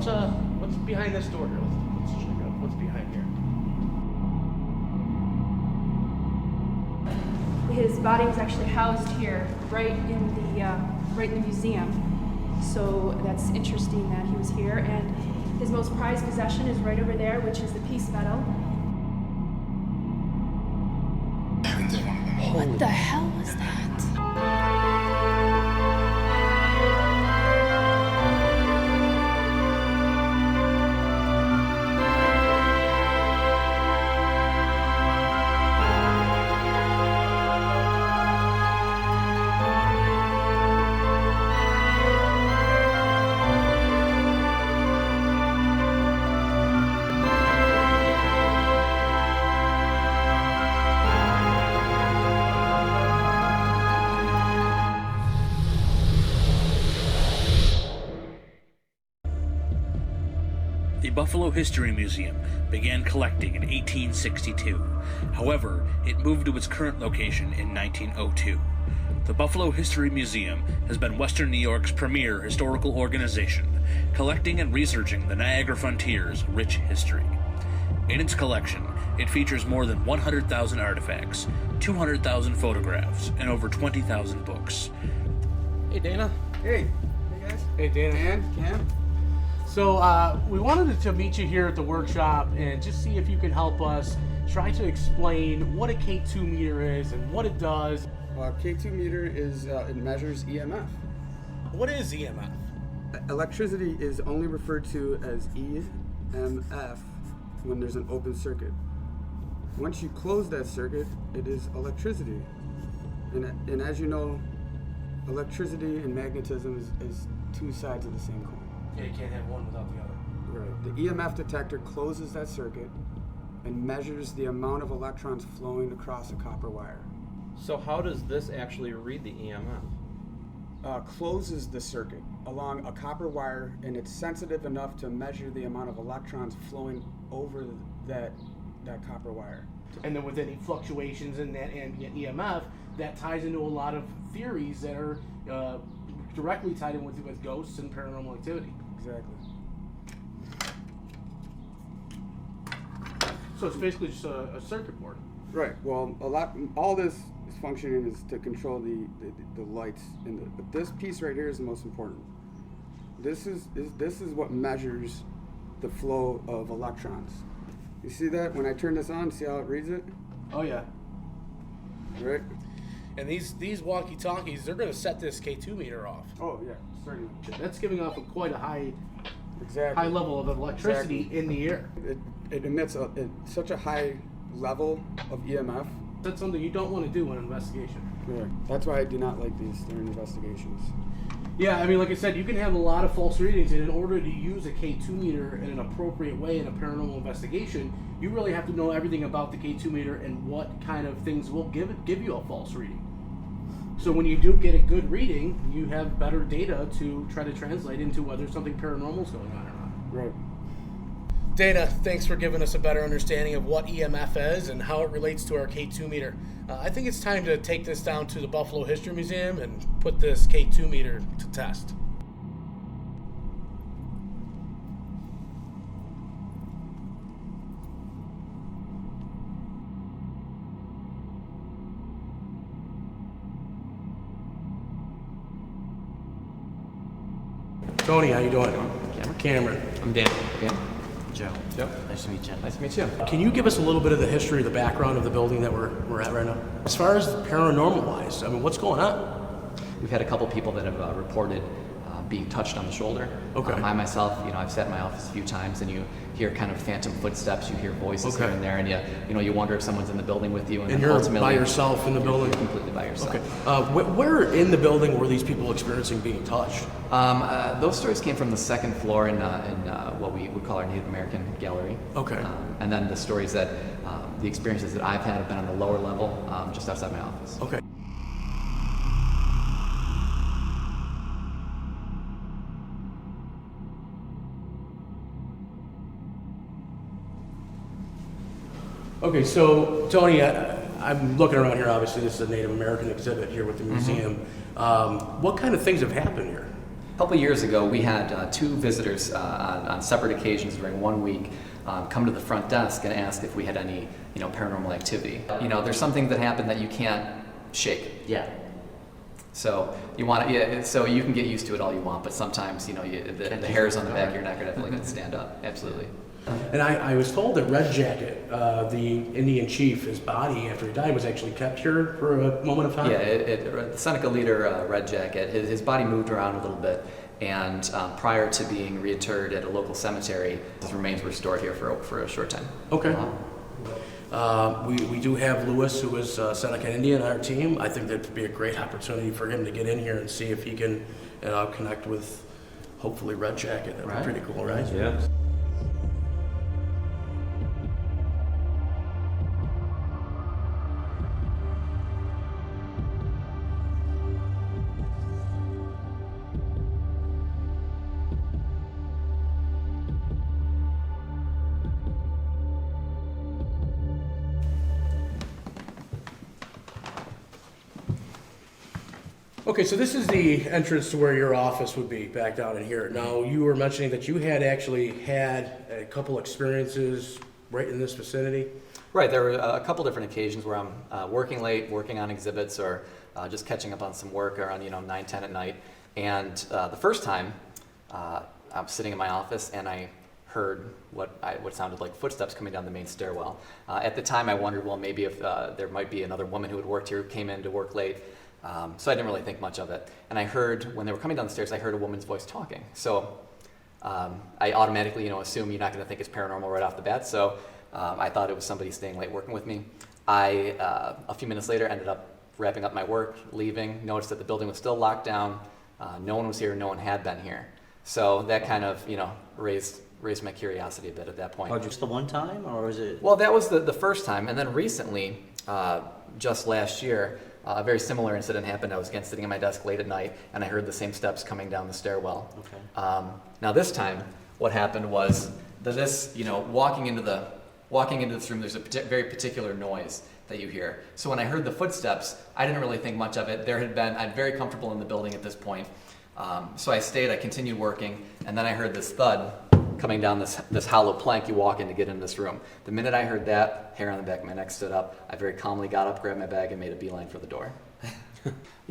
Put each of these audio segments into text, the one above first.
what's behind this door here? Let's check out what's behind here. His body was actually housed here, right in the museum. So that's interesting that he was here. And his most prized possession is right over there, which is the peace medal. What the hell was that? The Buffalo History Museum began collecting in 1862. However, it moved to its current location in 1902. The Buffalo History Museum has been Western New York's premier historical organization, collecting and researching the Niagara Frontier's rich history. In its collection, it features more than 100,000 artifacts, 200,000 photographs, and over 20,000 books. Hey, Dana. Hey. Hey, guys. Hey, Dana. And Cam. So we wanted to meet you here at the workshop and just see if you could help us try to explain what a K2 meter is and what it does. K2 meter is, it measures EMF. What is EMF? Electricity is only referred to as EMF when there's an open circuit. Once you close that circuit, it is electricity. And as you know, electricity and magnetism is two sides of the same coin. Yeah, you can't have one without the other. Right. The EMF detector closes that circuit and measures the amount of electrons flowing across a copper wire. So how does this actually read the EMF? Closes the circuit along a copper wire, and it's sensitive enough to measure the amount of electrons flowing over that copper wire. And then with any fluctuations in that ambient EMF, that ties into a lot of theories that are directly tied in with ghosts and paranormal activity. Exactly. So it's basically just a circuit board. Right. Well, all this is functioning is to control the lights but this piece right here is the most important. This is what measures the flow of electrons. You see that when I turn this on? See how it reads it? Oh yeah. Right. And these walkie-talkies, they're going to set this K2 meter off. Oh yeah, certainly. That's giving off quite a high Exactly. level of electricity Exactly. in the air. It emits such a high level of EMF. That's something you don't want to do in an investigation. Correct. That's why I do not like these during investigations. Yeah, I mean, like I said, you can have a lot of false readings, and in order to use a K2 meter in an appropriate way in a paranormal investigation, you really have to know everything about the K2 meter and what kind of things will give you a false reading. So when you do get a good reading, you have better data to try to translate into whether something paranormal is going on or not. Right. Dana, thanks for giving us a better understanding of what EMF is and how it relates to our K2 meter. I think it's time to take this down to the Buffalo History Museum and put this K2 meter to test. Tony, how you doing? Cameron. I'm Dan. Dan. Joe. Joe. Nice to meet you. Nice to meet you. Can you give us a little bit of the history, the background of the building that we're at right now? As far as paranormal-wise, I mean, what's going on? We've had a couple people that have reported being touched on the shoulder. Okay. I myself, I've sat in my office a few times, and you hear kind of phantom footsteps. You hear voices here and there, and you wonder if someone's in the building with you. And you're ultimately, by yourself in the building? Completely by yourself. Okay. Where in the building were these people experiencing being touched? Those stories came from the second floor in what we would call our Native American gallery. Okay. And then the stories the experiences that I've had have been on the lower level, just outside my office. Okay. Okay, so Tony, I'm looking around here. Obviously, this is a Native American exhibit here with the museum. What kind of things have happened here? A couple years ago, we had 2 visitors on separate occasions during one week come to the front desk and ask if we had any, paranormal activity. There's something that happened that you can't shake. Yeah. So you want to, so you can get used to it all you want, but sometimes, the hairs on the back of your neck are definitely going to stand up. Absolutely. And I was told that Red Jacket, the Indian chief, his body after he died was actually kept here for a moment of time. Yeah, the Seneca leader, Red Jacket, his body moved around a little bit, and prior to being reinterred at a local cemetery, his remains were stored here for a short time. Okay. We do have Lewis, who is Seneca Indian on our team. I think that'd be a great opportunity for him to get in here and see if he can connect with, hopefully, Red Jacket. That'd be pretty cool, right? Yeah. Okay, so this is the entrance to where your office would be, back down in here. Now, you were mentioning that you had actually had a couple experiences right in this vicinity. Right, there were a couple different occasions where I'm working late, working on exhibits, or just catching up on some work around 9, 10 at night. And the first time, I was sitting in my office and I heard what sounded like footsteps coming down the main stairwell. At the time, I wondered, well, maybe if there might be another woman who had worked here, who came in to work late. So I didn't really think much of it. And I heard, when they were coming down the stairs, I heard a woman's voice talking. So I automatically, assume you're not going to think it's paranormal right off the bat. So I thought it was somebody staying late working with me. A few minutes later, ended up wrapping up my work, leaving, noticed that the building was still locked down. No one was here, no one had been here. So that kind of, raised my curiosity a bit at that point. Oh, just the one time, or was it? Well, that was the first time. And then recently, just last year, a very similar incident happened. I was again sitting at my desk late at night, and I heard the same steps coming down the stairwell. Okay. Now this time, what happened was walking into this room, there's a very particular noise that you hear. So when I heard the footsteps, I didn't really think much of it. I'm very comfortable in the building at this point. So I stayed. I continued working, and then I heard this thud coming down this hollow plank you walk in to get into this room. The minute I heard that, hair on the back of my neck stood up. I very calmly got up, grabbed my bag, and made a beeline for the door.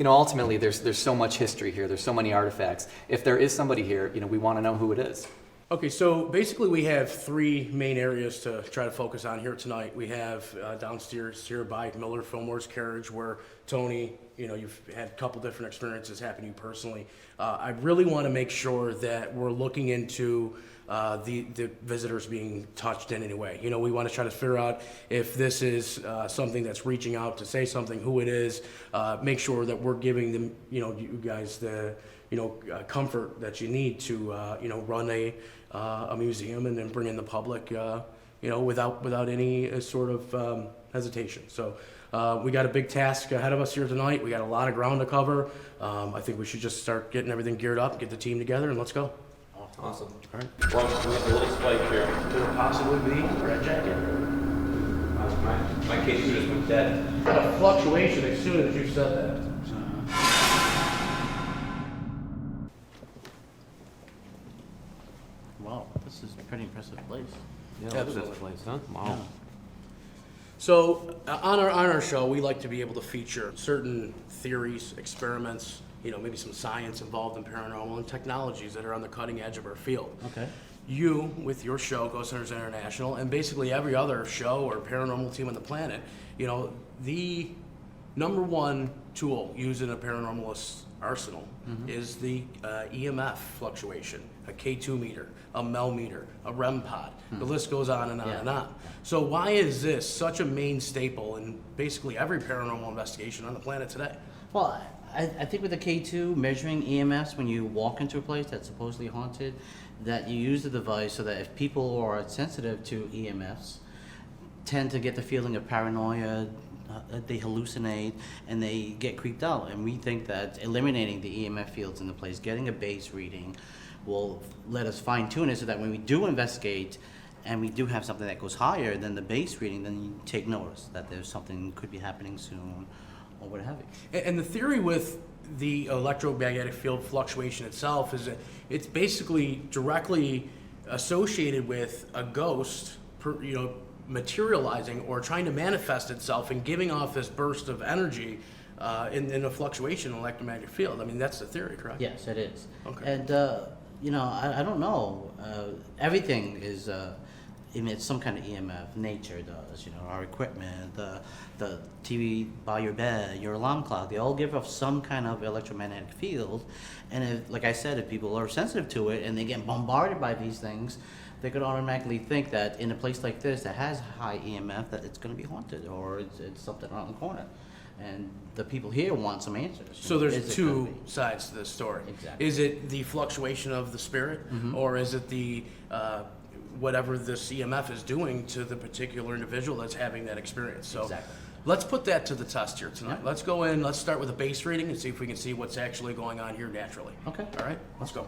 Ultimately, there's so much history here. There's so many artifacts. If there is somebody here, we want to know who it is. Okay, so basically we have 3 main areas to try to focus on here tonight. We have downstairs here by Miller Fillmore's carriage, where Tony, you've had a couple different experiences happen to you personally. I really want to make sure that we're looking into the visitors being touched in any way. We want to try to figure out if this is something that's reaching out to say something, who it is, make sure that we're giving them, you guys the comfort that you need to run a museum and then bring in the public without any sort of hesitation. So we got a big task ahead of us here tonight. We got a lot of ground to cover. I think we should just start getting everything geared up, get the team together, and let's go. Awesome. All right. Well, we have a little spike here. Could it possibly be Red Jacket? My case just went dead. Got a fluctuation as soon as you said that. Wow, this is a pretty impressive place. Yeah, Absolutely. this place, huh? Wow. So on our show, we like to be able to feature certain theories, experiments, maybe some science involved in paranormal and technologies that are on the cutting edge of our field. Okay. You, with your show, Ghost Hunters International, and basically every other show or paranormal team on the planet, the number one tool used in a paranormalist's arsenal is the EMF fluctuation, a K2 meter, a MEL meter, a REM pod. The list goes on and on and on. So why is this such a main staple in basically every paranormal investigation on the planet today? Well, I think with the K2 measuring EMFs when you walk into a place that's supposedly haunted, that you use the device so that if people who are sensitive to EMFs tend to get the feeling of paranoia, they hallucinate, and they get creeped out. And we think that eliminating the EMF fields in the place, getting a base reading, will let us fine tune it so that when we do investigate and we do have something that goes higher than the base reading, then you take notice that there's something could be happening soon or what have you. And the theory with the electromagnetic field fluctuation itself is that it's basically directly associated with a ghost, materializing or trying to manifest itself and giving off this burst of energy in a fluctuation in electromagnetic field. I mean, that's the theory, correct? Yes, it is. Okay. And, I don't know. Everything is emits some kind of EMF. Nature does, our equipment, the TV by your bed, your alarm clock, they all give off some kind of electromagnetic field. And if, like I said, if people are sensitive to it and they get bombarded by these things, they could automatically think that in a place like this that has high EMF, that it's going to be haunted or it's something around the corner. And the people here want some answers. So Is there's it two gonna be? sides to this story. Exactly. Is it the fluctuation of the spirit, or is it the whatever this EMF is doing to the particular individual that's having that experience? So Exactly. let's put that to the test here tonight. Yeah. Let's go in. Let's start with a base reading and see if we can see what's actually going on here naturally. Okay. All right. Let's go.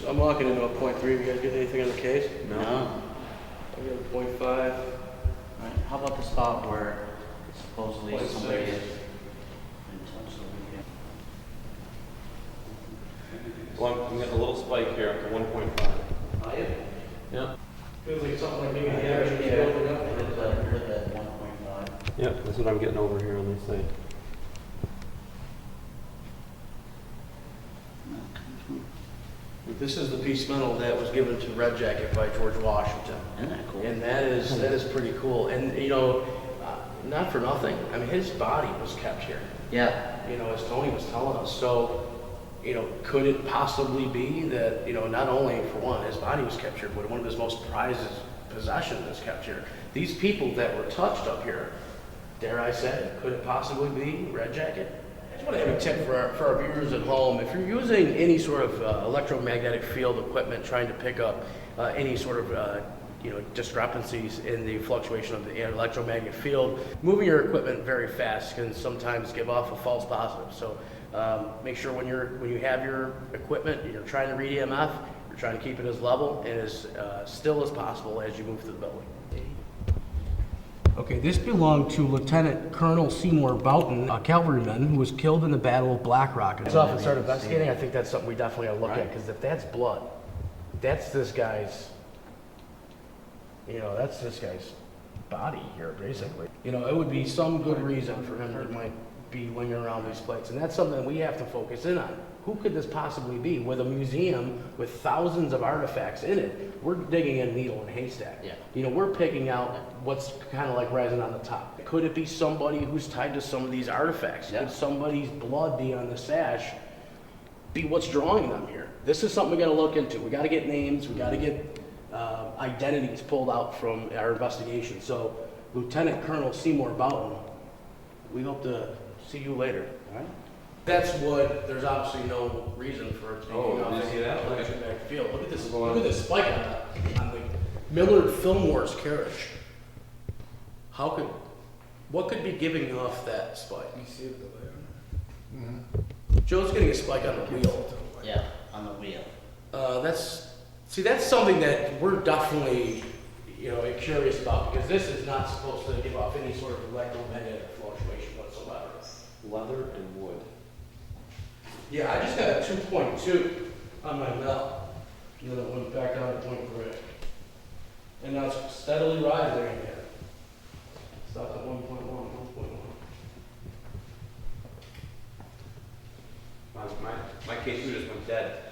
I'm locking into a 0.3. You guys get anything on the case? No. I got a 0.5. Right. How about the spot where supposedly 0.6. somebody is in touch over here? Well, I'm getting a little spike here up to 1.5. Oh, yeah. Yeah. Feels like something like maybe the Yeah, average is building up. with that 1.5. Yeah, that's what I'm getting over here on this side. This is the piece metal that was given to Red Jacket by George Washington. Isn't that cool? And that is pretty cool. And not for nothing. I mean, his body was kept here. Yeah. As Tony was telling us. So, could it possibly be that, not only for one, his body was kept here, but one of his most prized possessions is kept here. These people that were touched up here, dare I say, could it possibly be Red Jacket? I just want to have a tip for our viewers at home. If you're using any sort of electromagnetic field equipment, trying to pick up any sort of discrepancies in the fluctuation of the electromagnetic field, moving your equipment very fast can sometimes give off a false positive. So make sure when you have your equipment, you're trying to read EMF, you're trying to keep it as level and as still as possible as you move through the building. Okay, this belonged to Lieutenant Colonel Seymour Boughton, a cavalryman who was killed in the Battle of Black Rock. Let's off and start investigating. I think that's something we definitely ought to look at, because if that's blood, that's this guy's, that's this guy's body here, basically. It would be some good reason for him to might be lingering around these plates, and that's something we have to focus in on. Who could this possibly be? With a museum with thousands of artifacts in it, we're digging a needle in a haystack. Yeah. We're picking out what's kind of like rising on the top. Could it be somebody who's tied to some of these artifacts? Yeah. Could somebody's blood be on the sash? Be what's drawing them here? This is something we got to look into. We got to get names. We got to get identities pulled out from our investigation. So, Lieutenant Colonel Seymour Boughton, we hope to see you later. All right. That's what. There's obviously no reason for it to be did you see that? electromagnetic field. Look at this. Look at this spike on the Millard Fillmore's carriage. What could be giving off that spike? You see it there. Joe's getting a spike on the wheel. Yeah, on the wheel. That's something that we're definitely, curious about, because this is not supposed to give off any sort of electromagnetic fluctuation whatsoever. Leather and wood. Yeah, I just got a 2.2 on my belt. And then it went back down to 0.3. And now it's steadily rising again. Stopped at 1.1, 1.1. My K2 just went dead.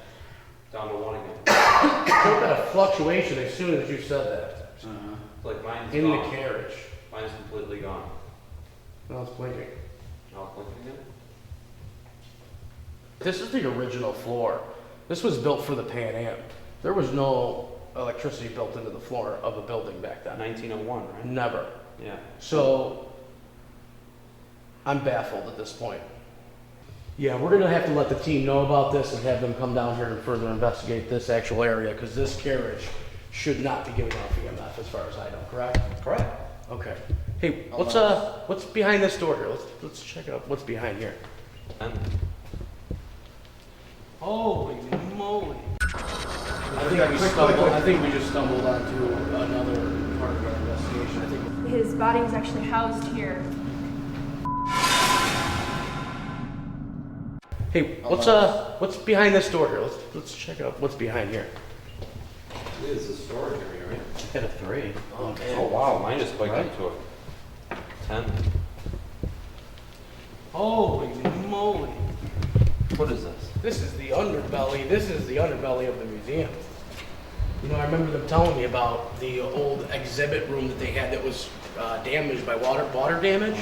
Down to 1 again. Took that fluctuation as soon as you said that. It's like mine's In the gone. carriage. Mine's completely gone. Now it's blinking. Now it's blinking again. This is the original floor. This was built for the Pan Am. There was no electricity built into the floor of a building back then. 1901, right? Never. Yeah. So, I'm baffled at this point. Yeah, we're gonna have to let the team know about this and have them come down here and further investigate this actual area, because this carriage should not be giving off EMF as far as I know, correct? Correct. Okay. Hey, what's behind this door here? Let's check out what's behind here. And Holy moly. I think we just stumbled onto another part of our investigation. I think His body was actually housed here. Hey, what's behind this door here? Let's check out what's behind here. This is a storage area, right? Got a 3. Oh wow, mine just spiked up to a 10. Holy moly! What is this? This is the underbelly. This is the underbelly of the museum. You know, I remember them telling me about the old exhibit room that they had that was damaged by water damage,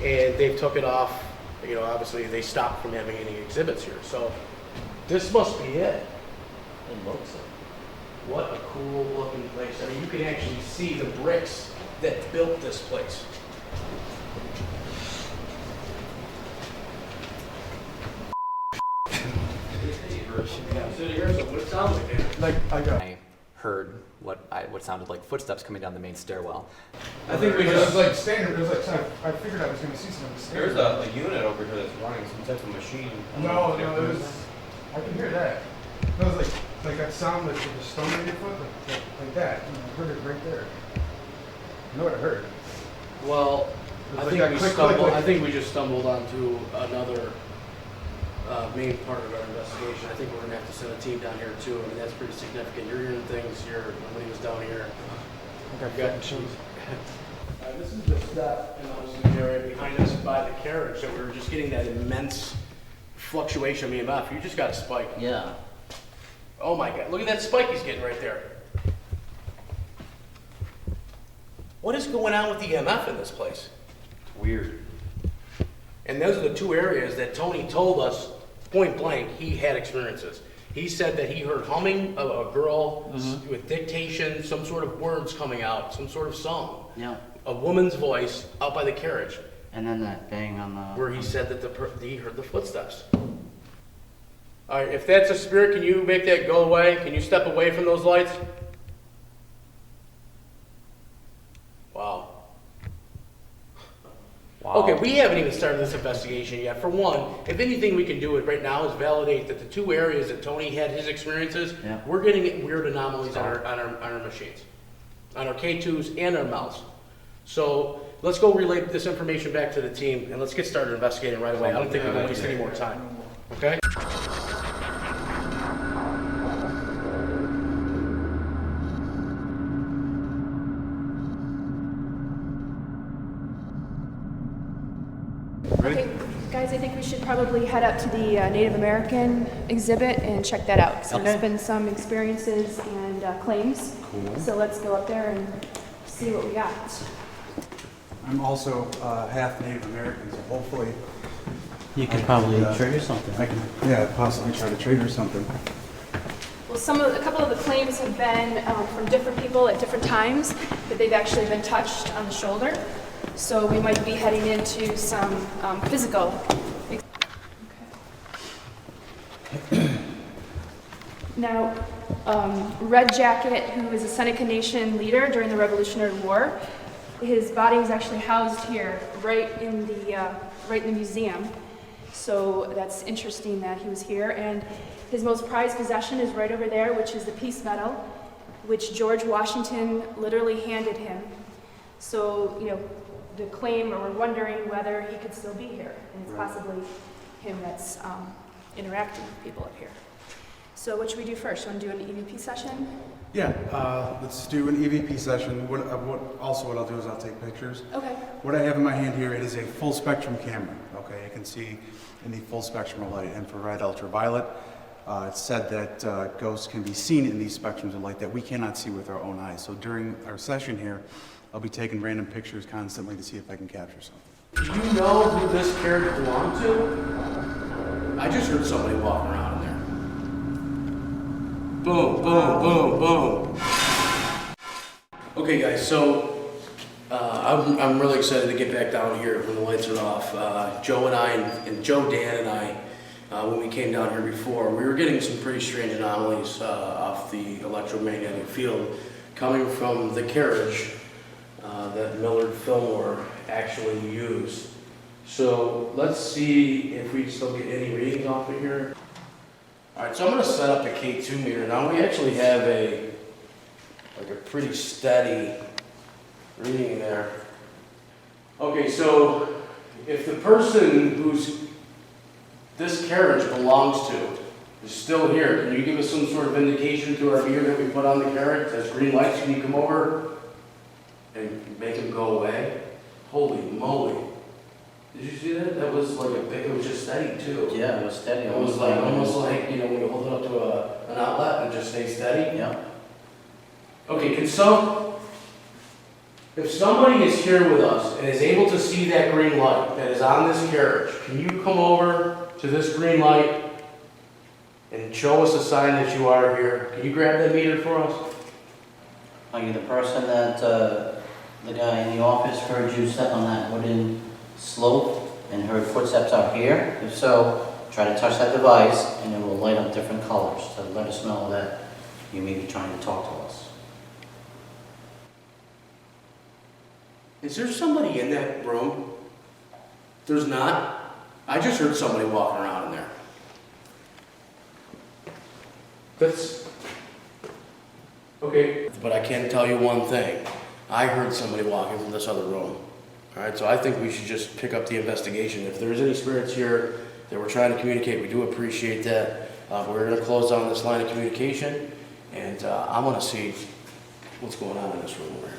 and they took it off. You know, obviously they stopped from having any exhibits here. So this must be it. It looks like. What a cool looking place. I mean, you can actually see the bricks that built this place. I heard what sounded like footsteps coming down the main stairwell. I think we But it was just like standard. It was like I figured I was going to see something. There's a unit over here that's running some type of machine. No, it was. I can hear that. It was like that sound like the stone in your foot, like that. I heard it right there. You know what I heard? well, It I was think like we that click, stumbled. click, I think we just stumbled onto another main part of our investigation. I think we're gonna have to send a team down here too. I mean, that's pretty significant. You're hearing things. Nobody was down here. I've got this is the step in the listening area behind us by the carriage. So we were just getting that immense fluctuation of EMF. You just got a spike. Yeah. Oh my God! Look at that spike he's getting right there. What is going on with the EMF in this place? It's weird. And those are the two areas that Tony told us point blank he had experiences. He said that he heard humming of a girl with dictation, some sort of words coming out, some sort of song, Yeah. a woman's voice out by the carriage, And then that bang on the. where he said that he heard the footsteps. All right, if that's a spirit, can you make that go away? Can you step away from those lights? Wow. Wow. Okay, we haven't even started this investigation yet. For one, if anything we can do it right now is validate that the two areas that Tony had his experiences, Yeah. we're getting weird anomalies on our machines, on our K2s and our mouse. So let's go relay this information back to the team and let's get started investigating right away. I don't think we're gonna waste any more time. Okay? Okay, guys, I think we should probably head up to the Native American exhibit and check that out. So there's Okay. been some experiences and claims. Cool. So let's go up there and see what we got. I'm also half Native American, so hopefully You could probably trigger something. I can, yeah, possibly try to trigger something. Well, a couple of the claims have been from different people at different times that they've actually been touched on the shoulder. So we might be heading into some physical. Okay. Now, Red Jacket, who was a Seneca Nation leader during the Revolutionary War, his body was actually housed here, right in the museum. So that's interesting that he was here. And his most prized possession is right over there, which is the Peace Medal, which George Washington literally handed him. So, you know, the claim, or we're wondering whether he could still be here, and it's possibly him that's interacting with people up here. So what should we do first? Want to do an EVP session? Yeah, let's do an EVP session. What I'll do is I'll take pictures. Okay. What I have in my hand here, it is a full spectrum camera. Okay, you can see in the full spectrum of light, infrared, ultraviolet. It's said that ghosts can be seen in these spectrums of light that we cannot see with our own eyes. So during our session here, I'll be taking random pictures constantly to see if I can capture something. Do you know who this carriage belonged to? I just heard somebody walking around in there. Boom, boom, boom, boom. Okay, guys, so I'm really excited to get back down here when the lights are off. Joe and I, and Joe, Dan, and I, when we came down here before, we were getting some pretty strange anomalies off the electromagnetic field coming from the carriage that Millard Fillmore actually used. So let's see if we still get any readings off of here. All right, so I'm gonna set up the K2 meter. Now we actually have a pretty steady reading there. Okay, so if the person who's this carriage belongs to is still here, can you give us some sort of indication through our meter that we put on the carriage? As green lights, can you come over and make him go away? Holy moly. Did you see that? That was like it was just steady too. Yeah, it was steady. It was like almost like, you know, when you hold it up to an outlet and it just stays steady. Yeah. Okay, if somebody is here with us and is able to see that green light that is on this carriage, can you come over to this green light and show us a sign that you are here? Can you grab that meter for us? Are you the person that the guy in the office heard you step on that wooden slope and heard footsteps out here? If so, try to touch that device and it will light up different colors to let us know that you may be trying to talk to us. Is there somebody in that room? There's not? I just heard somebody walking around in there. That's... Okay, but I can tell you one thing. I heard somebody walking from this other room. All right, so I think we should just pick up the investigation. If there's any spirits here that we're trying to communicate, we do appreciate that. We're going to close down this line of communication, and I want to see what's going on in this room over here.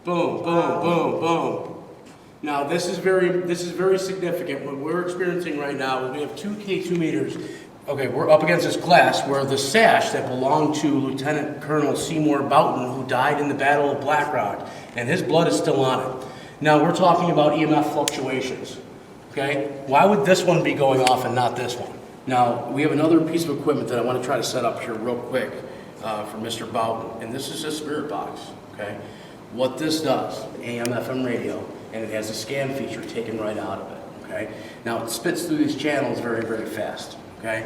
Boom, boom, boom, boom. Now this is very significant. What we're experiencing right now is we have two K2 meters. Okay, we're up against this glass where the sash that belonged to Lieutenant Colonel Seymour Boughton, who died in the Battle of Black Rock, and his blood is still on it. Now we're talking about EMF fluctuations. Okay, why would this one be going off and not this one? Now we have another piece of equipment that I want to try to set up here real quick for Mr. Boughton, and this is his spirit box. Okay. What this does, AM/FM radio, and it has a scan feature taken right out of it, okay? Now, it spits through these channels very, very fast, okay?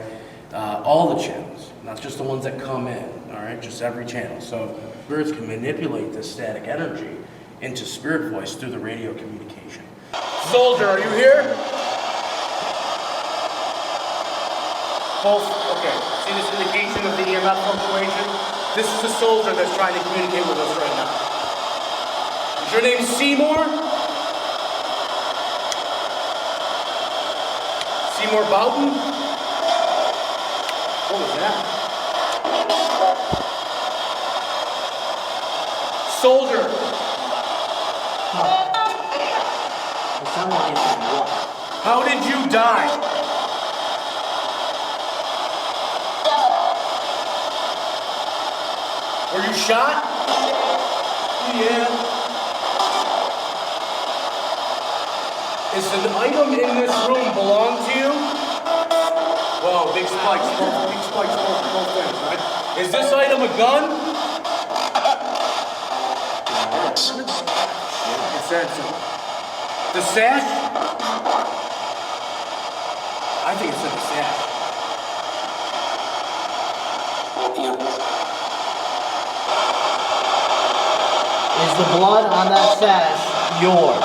All the channels, not just the ones that come in, all right? Just every channel. So, spirits can manipulate this static energy into spirit voice through the radio communication. Soldier, are you here? Both, okay. See this indication of the EMF fluctuation? This is the soldier that's trying to communicate with us right now. Is your name Seymour? Seymour Boughton? What was that? Soldier. How did you die? Were you shot? Yeah. Is an item in this room belong to you? Whoa, big spikes, both things, right? Is this item a gun? It said so. The sash? I think it said the sash. Is the blood on that sash yours?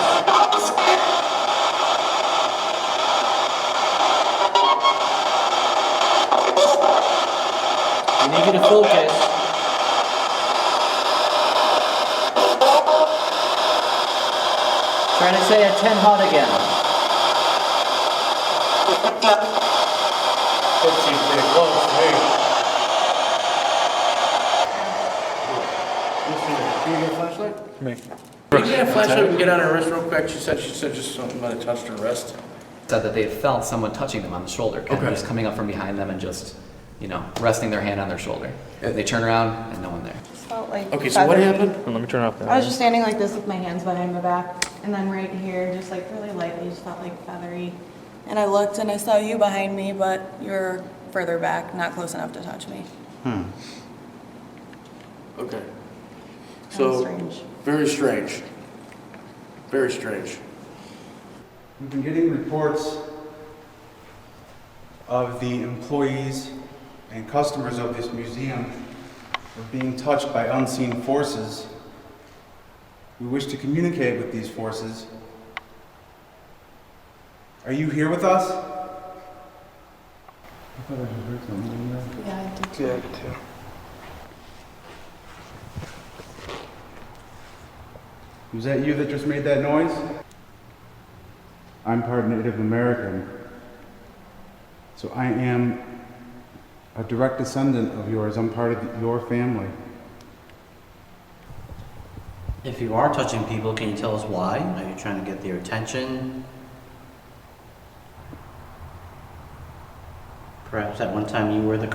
I need you to focus. Trying to say a 10 hot again. That seems pretty close to me. Can you get a flashlight? Me. Can you get a flashlight and get on her wrist real quick? She said just something about it touched her wrist. Said that they felt someone touching them on the shoulder, kind of Okay. just coming up from behind them and just, you know, resting their hand on their shoulder. They turn around and no one there. Just felt like Okay, so what feathery. happened? Let me turn off that. I was just standing like this with my hands behind my back, and then right here, just like really lightly, just felt like feathery. And I looked and I saw you behind me, but you're further back, not close enough to touch me. Okay. Kinda So, strange. very strange. Very strange. We've been getting reports of the employees and customers of this museum are being touched by unseen forces. We wish to communicate with these forces. Are you here with us? I thought I just heard something. Yeah, I did too. Yeah, I did too. Was that you that just made that noise? I'm part Native American, so I am a direct descendant of yours. I'm part of your family. If you are touching people, can you tell us why? Are you trying to get their attention? Perhaps at one time you were the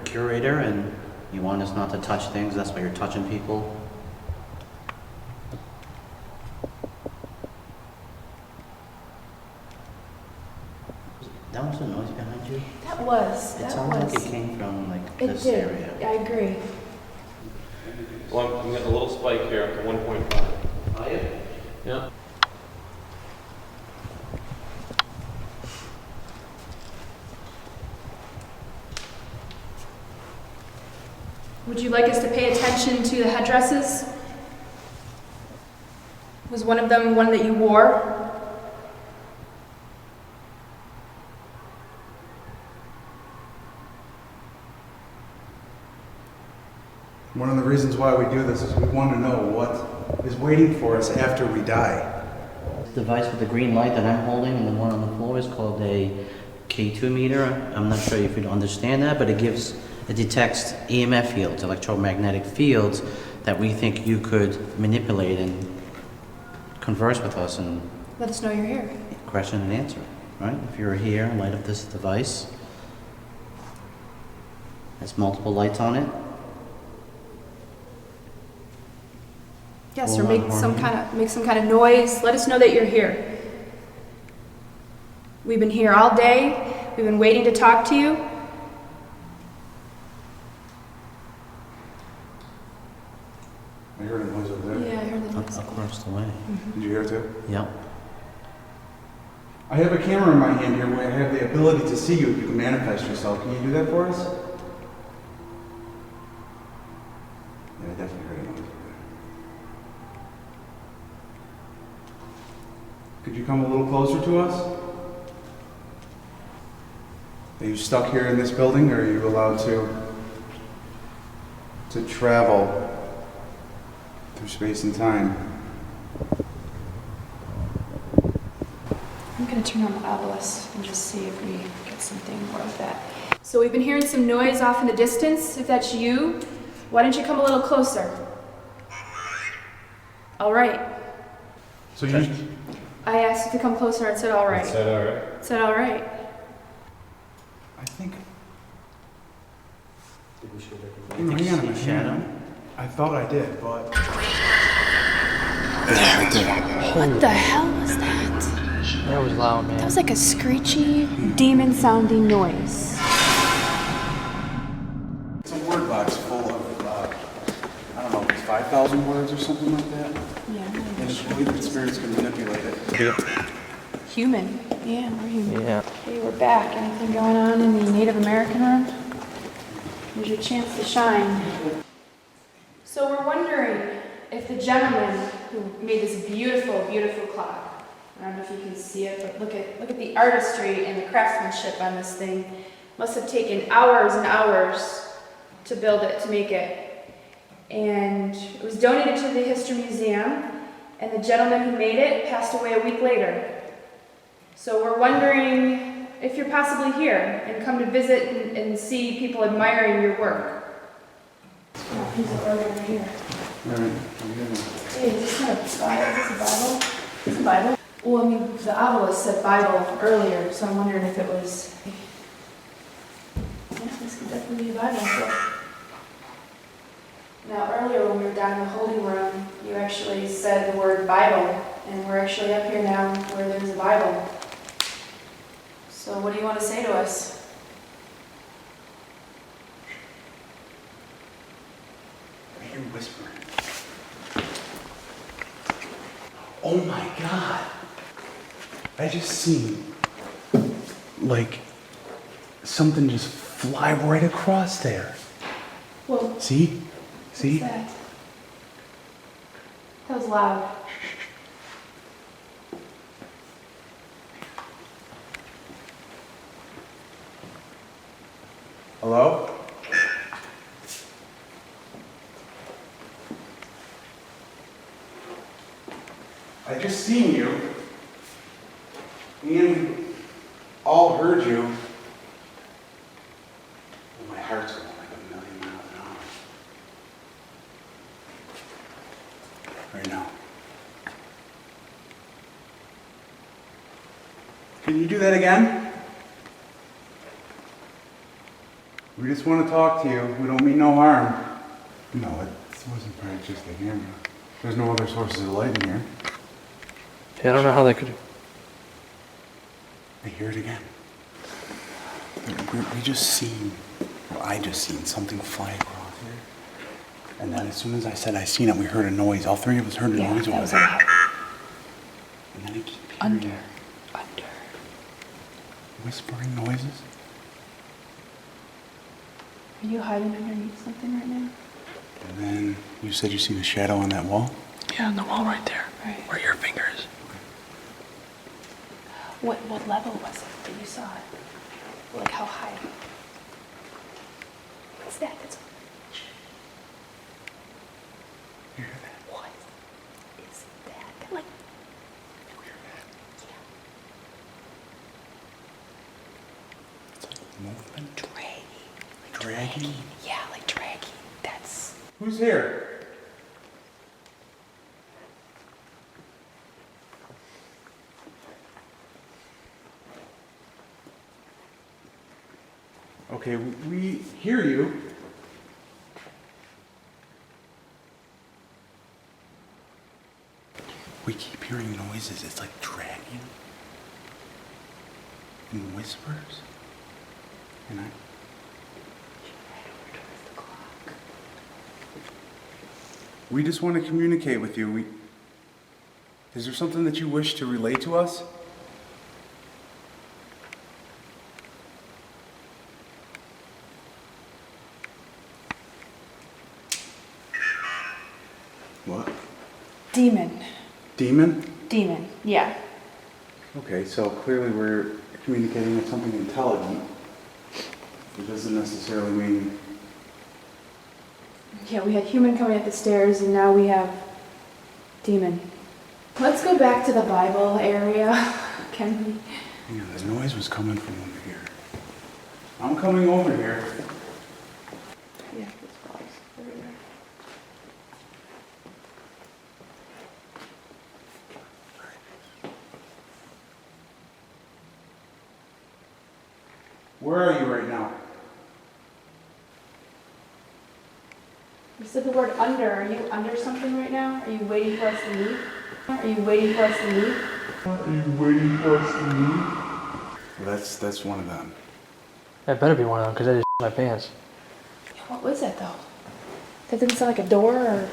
curator and you want us not to touch things, that's why you're touching people? That was the noise behind you? That was. It sounded like it came from like this area. I agree. Well, I'm getting a little spike here up to 1.5. Are you? Yeah. Would you like us to pay attention to the headdresses? Was one of them one that you wore? One of the reasons why we do this is we want to know what is waiting for us after we die. The device with the green light that I'm holding and the one on the floor is called a K2 meter. I'm not sure if you'd understand that, but it detects EMF fields, electromagnetic fields, that we think you could manipulate and converse with us and Let us know you're here. question and answer, right? If you're here, light up this device. Has multiple lights on it. Yes, Will or not harm you. make some kind of noise. Let us know that you're here. We've been here all day. We've been waiting to talk to you. I heard a noise over there. Yeah, I heard the Up noise. across the way. Did you hear it too? Yep. I have a camera in my hand here where I have the ability to see you if you can manifest yourself. Can you do that for us? Yeah, I definitely heard a noise over there. Could you come a little closer to us? Are you stuck here in this building, or are you allowed to travel through space and time? I'm going to turn on the obelisk and just see if we get something more of that. So we've been hearing some noise off in the distance. If that's you, why don't you come a little closer? All right. So you... I asked you to come closer and said all right. Is that all right? Said all right. I think... Did we show that? Hang on a minute. Shadow? I thought I did, but... What the hell was that? That was loud, man. That was like a screechy, demon-sounding noise. It's a word box full of, I don't know, 5,000 words or something like that. Yeah. And it's believed that spirits can manipulate it. Human. Yeah, we're human. Yeah. Okay, we're back. Anything going on in the Native American room? Here's your chance to shine. So we're wondering if the gentleman who made this beautiful, beautiful clock, I don't know if you can see it, but look at the artistry and the craftsmanship on this thing. Must have taken hours and hours to build it, to make it. And it was donated to the History Museum, and the gentleman who made it passed away a week later. So we're wondering if you're possibly here and come to visit and see people admiring your work. Oh, he's over here. All right. Hey, is this not a Bible? Is this a Bible? Is this a Bible? Well, I mean, the obelisk said Bible earlier, so I'm wondering if it was... Yeah, this could definitely be a Bible. Now, earlier when we were down in the holding room, you actually said the word Bible, and we're actually up here now where there's a Bible. So what do you want to say to us? I hear whispering. Oh my God. I just seen, like, something just fly right across there. Well, See? See? what's that? That was loud. Hello? I just seen you. And we all heard you. Oh, my heart's going like a million miles an hour. Right now. Can you do that again? We just want to talk to you. We don't mean no harm. No, it wasn't probably just the camera. There's no other sources of light in here. Yeah, I don't know how they could. I hear it again. We just seen, well, I just seen something fly across here. And then as soon as I said I seen it, we heard a noise. All three of us heard a noise. that was a lot. And then I keep hearing Under. whispering noises. Are you hiding underneath something right now? And then you said you seen a shadow on that wall? Yeah, on the wall right there. Right. Where your finger is. What level was it that you saw it? Like how high? What's that? That's You hear that? what is that? Like It's like movement. dragging. Dragging? Yeah, like dragging. That's Who's here? Okay, we hear you. We keep hearing noises. It's like dragging and whispers. And we just want to communicate with you. Is there something that you wish to relay to us? What? demon. Demon? Demon. Yeah. Okay, so clearly we're communicating with something intelligent. It doesn't necessarily mean... Yeah, we had human coming up the stairs, and now we have demon. Let's go back to the Bible area, can we? Yeah, the noise was coming from over here. I'm coming over here. Yeah, it's probably over there. Where are you right now? You said the word under. Are you under something right now? Are you waiting for us to leave? Are you waiting for us to leave? Well, that's one of them. That better be one of them, because I just my pants. What was that though? That didn't sound like a door or...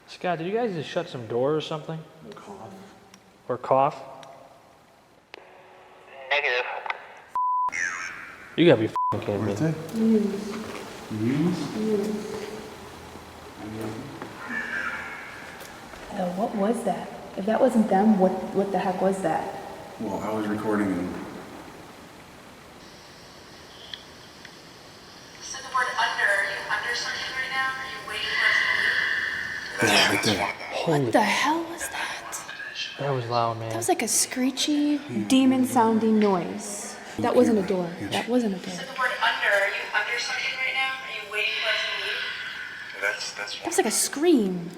Scott, did you guys just shut some door or something? Cough. Or cough? Negative. You gotta be f***ing kidding me. What's it? News? What was that? If that wasn't them, what the heck was that? Well, I was recording and... You said the word under. Are you under something right now? Are you waiting for us to leave? Yeah, right there. What the hell was that? That was loud, man. That was like a screechy, demon-sounding noise. That wasn't a door. That wasn't a door. You said the word under. Are you under something right now? Are you waiting for us to leave? That was like a scream.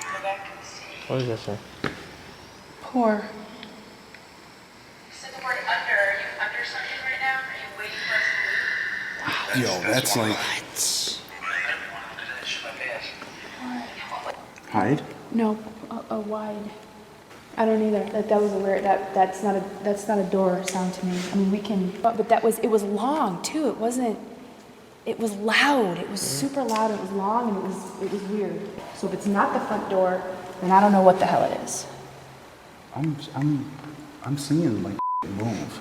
Go back and see. What does that say? Poor. You said the word under. Are you under something right now? Are you waiting for us to leave? Yo, that's like... Hide? No, a wide. I don't either. That was a weird. That's not a door sound to me. I mean, we can. But it was long too. It wasn't. It was loud. It was super loud. It was long and it was weird. So if it's not the front door, then I don't know what the hell it is. I'm seeing like move,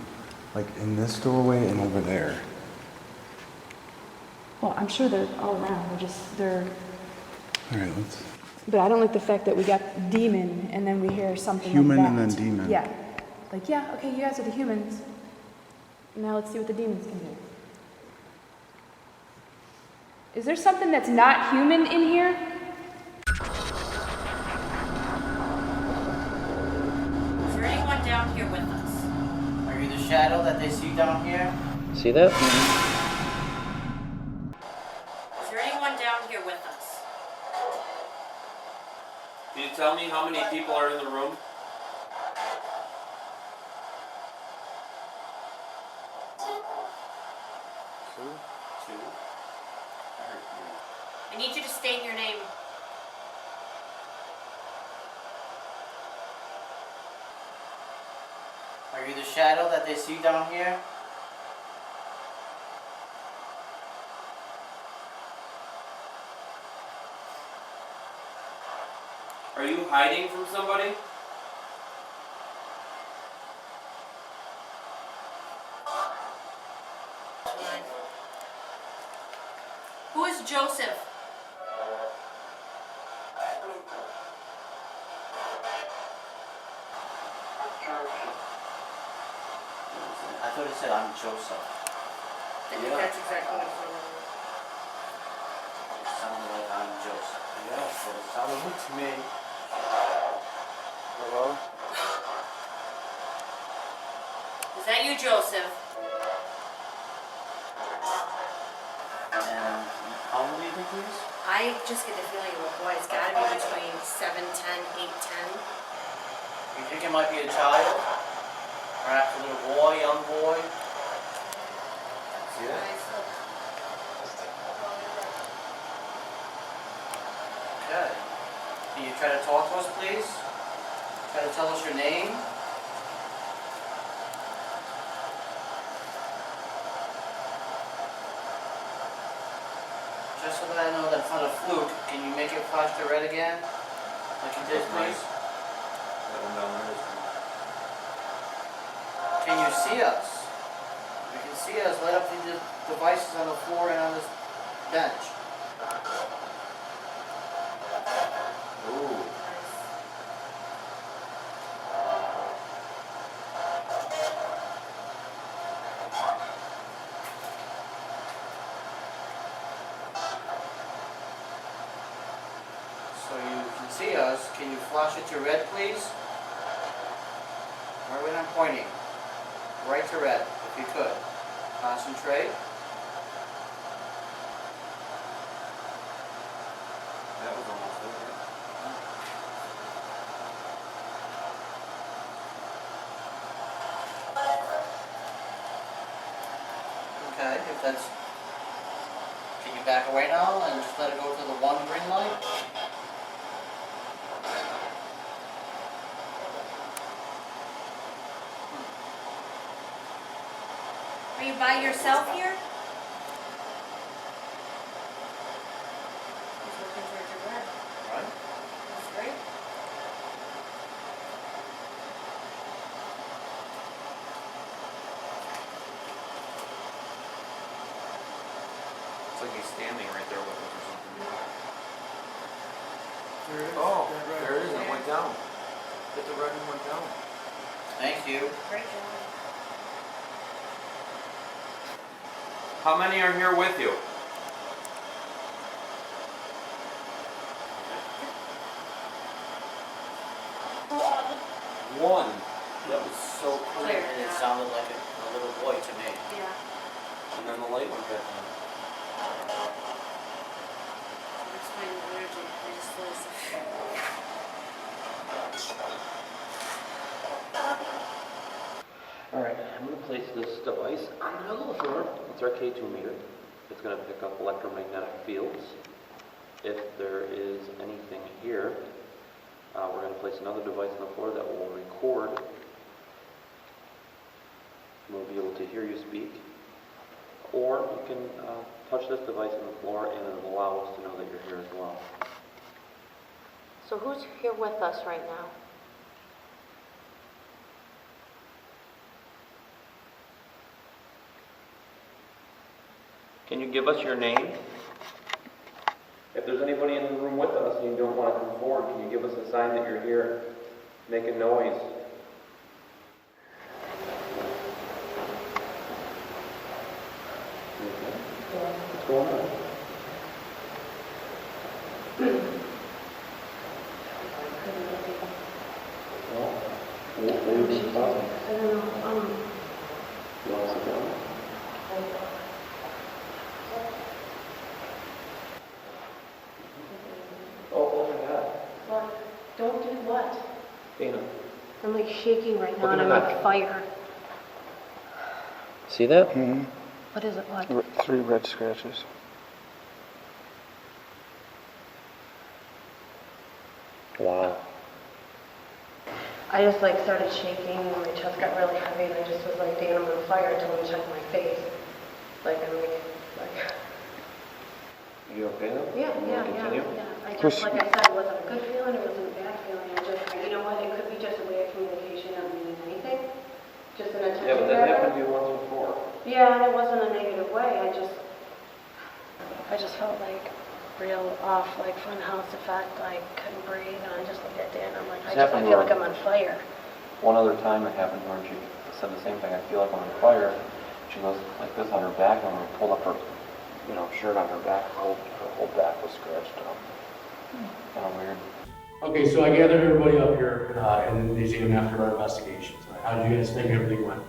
like in this doorway and over there. Well, I'm sure they're all around. They're. All right, let's. But I don't like the fact that we got demon and then we hear something Human like and that. then demon. Yeah. Like, yeah, okay, you guys are the humans. Now let's see what the demons can do. Is there something that's not human in here? Is there anyone down here with us? Are you the shadow that they see down here? See that? Is there anyone down here with us? Can you tell me how many people are in the room? Two. I need you to state your name. Are you the shadow that they see down here? Are you hiding from somebody? Who is Joseph? I thought it said I'm Joseph. I think that's exactly what it It sounded like I'm Joseph. Yeah, so it sounded like to me. Hello? Is that you, Joseph? And how old do you think he is? I just get the feeling of a boy. It's got to be between 7, 10, 8, 10. You think it might be a child? Perhaps a little boy, young boy? See that? Okay. Can you try to talk to us, please? Try to tell us your name. Just so that I know that's not a fluke, can you make it flash to red again? Like you did, please? That one down there is. Can you see us? If you can see us, light up the devices on the floor and on this bench. Ooh. So you can see us. Can you flash it to red, please? Right when I'm pointing. Right to red, if you could. Concentrate. That was almost it. Okay, if that's... Can you back away now and just let it go to the one green light? Are you by yourself here? He's looking for your red. Right? That's great. It's like he's standing right there with us or something. There it is. Oh, That red. there it is. It went down. Hit the red and went down. Thank you. Great job. How many are here with you? One. That was so clear. Clear. And it Yeah. sounded like a little boy to me. Yeah. And then the light went back on. I'm explaining the energy. I just feel this. Alright, I'm going to place this device on the middle of the floor. It's our K2 meter. It's going to pick up electromagnetic fields. If there is anything here, we're going to place another device on the floor that will record. We'll be able to hear you speak. Or you can touch this device on the floor and it'll allow us to know that you're here as well. So who's here with us right now? Can you give us your name? If there's anybody in the room with us and you don't want to come forward, can you give us a sign that you're here? Make a noise. What's going on? What are you talking? I don't know. You want to sit down? Oh my God. What? Don't do what? Dana. I'm like shaking right now Look and at I'm that. on fire. See that? Mm-hmm. What is it? What? 3 red scratches. Wow. I just like started shaking and my chest got really heavy and I just was like, Dan, I'm on fire until I checked my face. Like, I'm like, Are you okay though? yeah. Continue? I just, like I said, it wasn't a good feeling, it wasn't a bad feeling. I just, you know what, it could be just a way of communication, not meaning anything. Just an attention Yeah, but that happened to grabber. you once before. Yeah, and it wasn't a negative way. I just felt like real off, like funhouse effect, like couldn't breathe, and I just looked at Dan, I'm like, I happened feel to like I'm on fire. One other time it happened where she said the same thing, I feel like I'm on fire. She goes like this on her back and we pulled up her, shirt on her back, her whole back was scratched up. Kind of weird. Okay, so I gathered everybody up here in the museum after our investigations. How did you guys think everything went?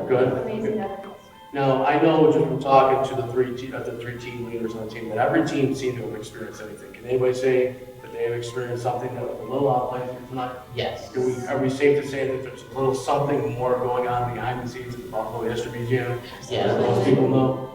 Good? Amazing evidence. Now, I know just from talking to the three team leaders on the team, that every team seemed to have experienced anything. Can anybody say that they have experienced something that was a little out of place tonight? Yes. Are we safe to say that there's a little something more going on behind the scenes at the Buffalo History Museum? Yes. That most people know?